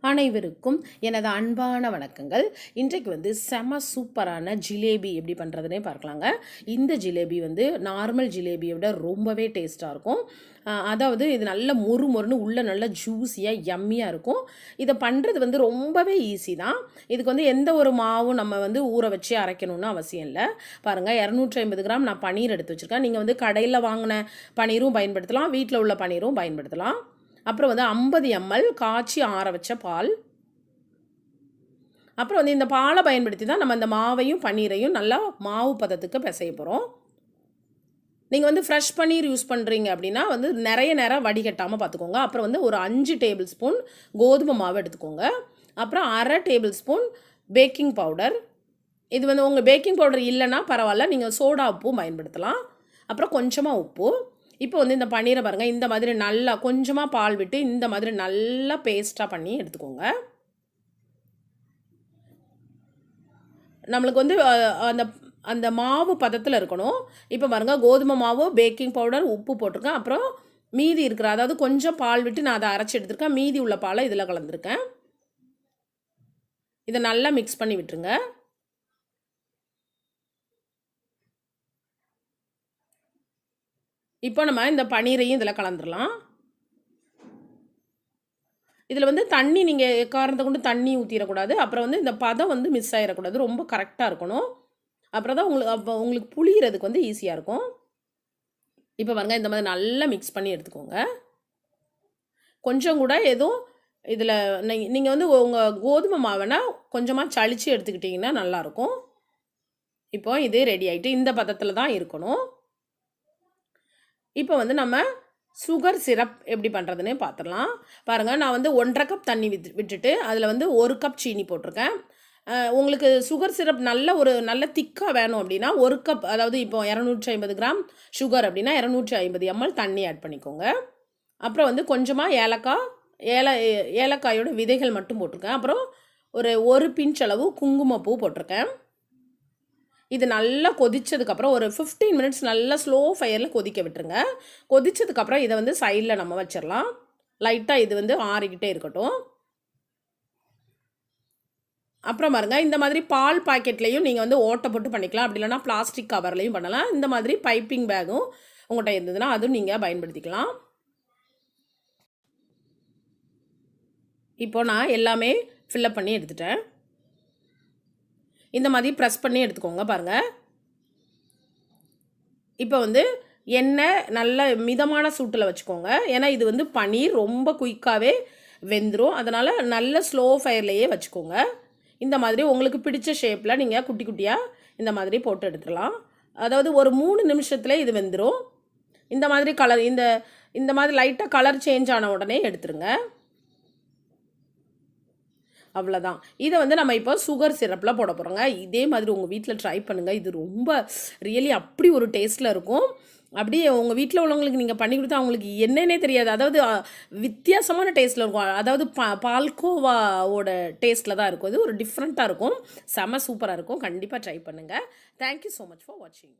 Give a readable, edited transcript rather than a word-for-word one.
அனைவருக்கும் எனது அன்பான வணக்கங்கள். இன்றைக்கு செம சூப்பரான ஜிலேபி எப்படி பண்ணுறதுனே பார்க்கலாங்க. இந்த ஜிலேபி நார்மல் ஜிலேபியை விட ரொம்பவே டேஸ்ட்டாக இருக்கும். அதாவது இது நல்ல மொறு மொறுன்னு உள்ள நல்ல ஜூஸியாக யம்மியாக இருக்கும். இதை பண்ணுறது ரொம்பவே ஈஸி தான். இதுக்கு எந்த ஒரு மாவும் நம்ம ஊற வச்சு அரைக்கணும்னு அவசியம் இல்லை. பாருங்கள், 250 கிராம் நான் பன்னீர் எடுத்து வச்சுருக்கேன். நீங்கள் கடையில் வாங்கின பன்னீரும் பயன்படுத்தலாம், வீட்டில் உள்ள பன்னீரும் பயன்படுத்தலாம். அப்புறம் 50 ml காய்ச்சி ஆற வச்ச பால். அப்புறம் இந்த பாலை பயன்படுத்தி தான் நம்ம இந்த மாவையும் பன்னீரையும் நல்லா மாவு பதத்துக்கு பிசைய போகிறோம். நீங்கள் ஃப்ரெஷ் பன்னீர் யூஸ் பண்ணுறீங்க அப்படின்னா நிறைய நேரம் வடிகட்டாமல் பார்த்துக்கோங்க. அப்புறம் ஒரு 5 டேபிள் ஸ்பூன் கோதுமை மாவு எடுத்துக்கோங்க. அப்புறம் அரை டேபிள் ஸ்பூன் பேக்கிங் பவுடர். இது உங்கள் பேக்கிங் பவுடர் இல்லைன்னா பரவாயில்ல, நீங்கள் சோடா உப்பும் பயன்படுத்தலாம். அப்புறம் கொஞ்சமாக உப்பு. இப்போ இந்த பன்னீரை பாருங்கள், இந்த மாதிரி நல்லா கொஞ்சமாக பால் விட்டு இந்த மாதிரி நல்லா பேஸ்ட்டாக பண்ணி எடுத்துக்கோங்க. நம்மளுக்கு அந்த அந்த மாவு பதத்தில் இருக்கணும். இப்போ பாருங்கள், கோதுமை மாவு, பேக்கிங் பவுடர், உப்பு போட்டிருக்கேன். அப்புறம் மீதி இருக்கிற, அதாவது கொஞ்சம் பால் விட்டு நான் அதை அரைச்சி எடுத்துருக்கேன். மீதி உள்ள பாலை இதில் கலந்துருக்கேன். இதை நல்லா மிக்ஸ் பண்ணி விட்டுருங்க. இப்போ நம்ம இந்த பன்னீரையும் இதில் கலந்துடலாம். இதில் தண்ணி நீங்கள் காரணத்தை கொண்டு தண்ணி ஊற்றிடக்கூடாது. அப்புறம் இந்த பதம் மிஸ் ஆகிடக்கூடாது. ரொம்ப கரெக்டாக இருக்கணும். அப்புறம் தான் உங்களுக்கு புளியறதுக்கு ஈஸியாக இருக்கும். இப்போ பாருங்க, இந்த மாதிரி நல்லா மிக்ஸ் பண்ணி எடுத்துக்கோங்க. கொஞ்சம் கூட எதுவும் இதில் நீங்கள் உங்கள் கோதுமை மாவைனா கொஞ்சமாக சளிச்சு எடுத்துக்கிட்டிங்கன்னா நல்லாயிருக்கும். இப்போ இது ரெடி ஆகிட்டு இந்த பதத்தில் தான் இருக்கணும். இப்போ நம்ம சுகர் சிரப் எப்படி பண்ணுறதுன்னு பார்த்துடலாம். பாருங்கள், நான் 1.5 கப் தண்ணி விட்டுட்டு அதில் 1 கப் சீனி போட்டிருக்கேன். உங்களுக்கு சுகர் சிரப் நல்ல திக்காக வேணும் அப்படின்னா 1 கப், அதாவது இப்போ 250 கிராம் சுகர் அப்படின்னா 250 ml தண்ணி ஆட் பண்ணிக்கோங்க. அப்புறம் கொஞ்சமாக ஏலக்காயோட விதைகள் மட்டும் போட்டிருக்கேன். அப்புறம் ஒரு பிஞ்ச் அளவு குங்குமப்பூ போட்டிருக்கேன். இது நல்லா கொதித்ததுக்கப்புறம் ஒரு 15 மினிட்ஸ் நல்லா ஸ்லோ ஃபயரில் கொதிக்க விட்டுருங்க. கொதித்ததுக்கப்புறம் இதை சைடில் நம்ம வச்சிடலாம். லைட்டாக இது ஆறிக்கிட்டே இருக்கட்டும். அப்புறம் பாருங்கள், இந்த மாதிரி பால் பாக்கெட்லேயும் நீங்கள் ஓட்டை போட்டு பண்ணிக்கலாம். அப்படி இல்லைனா பிளாஸ்டிக் கவர்லேயும் பண்ணலாம். இந்த மாதிரி பைப்பிங் பேக்கும் உங்கள்கிட்ட இருந்ததுன்னா அதுவும் நீங்கள் பயன்படுத்திக்கலாம். இப்போ நான் எல்லாமே ஃபில்லப் பண்ணி எடுத்துட்டேன். இந்த மாதிரி ப்ரெஸ் பண்ணி எடுத்துக்கோங்க. பாருங்கள், இப்போ எண்ணெய் நல்ல மிதமான சூட்டில் வச்சுக்கோங்க. ஏன்னா இது பன்னீர் ரொம்ப குயிக்காகவே வெந்துடும். அதனால் நல்ல ஸ்லோ ஃபயர்லேயே வச்சுக்கோங்க. இந்த மாதிரி உங்களுக்கு பிடிச்ச ஷேப்பில் நீங்கள் குட்டி குட்டியாக இந்த மாதிரி போட்டு எடுத்துடலாம். அதாவது ஒரு 3 நிமிஷத்தில் இது வெந்துடும். இந்த மாதிரி கலர் இந்த மாதிரி லைட்டாக கலர் சேஞ்ச் ஆன உடனே எடுத்துருங்க. அவ்வளோதான். இதை நம்ம இப்போ சுகர் சிரப்பில் போட போகிறோங்க. இதே மாதிரி உங்கள் வீட்டில் ட்ரை பண்ணுங்கள். இது ரொம்ப ரியலி அப்படி ஒரு டேஸ்ட்டில் இருக்கும். அப்படியே உங்கள் வீட்டில் உள்ளவங்களுக்கு நீங்கள் பண்ணி கொடுத்தா அவங்களுக்கு என்னன்னே தெரியாது. அதாவது வித்தியாசமான டேஸ்ட்டில் இருக்கும். அதாவது பால்கோவாவோட டேஸ்ட்டில் தான் இருக்கும். இது ஒரு டிஃப்ரெண்ட்டாக இருக்கும். செம சூப்பராக இருக்கும். கண்டிப்பாக ட்ரை பண்ணுங்கள். தேங்க்யூ ஸோ மச் ஃபார் வாட்சிங்.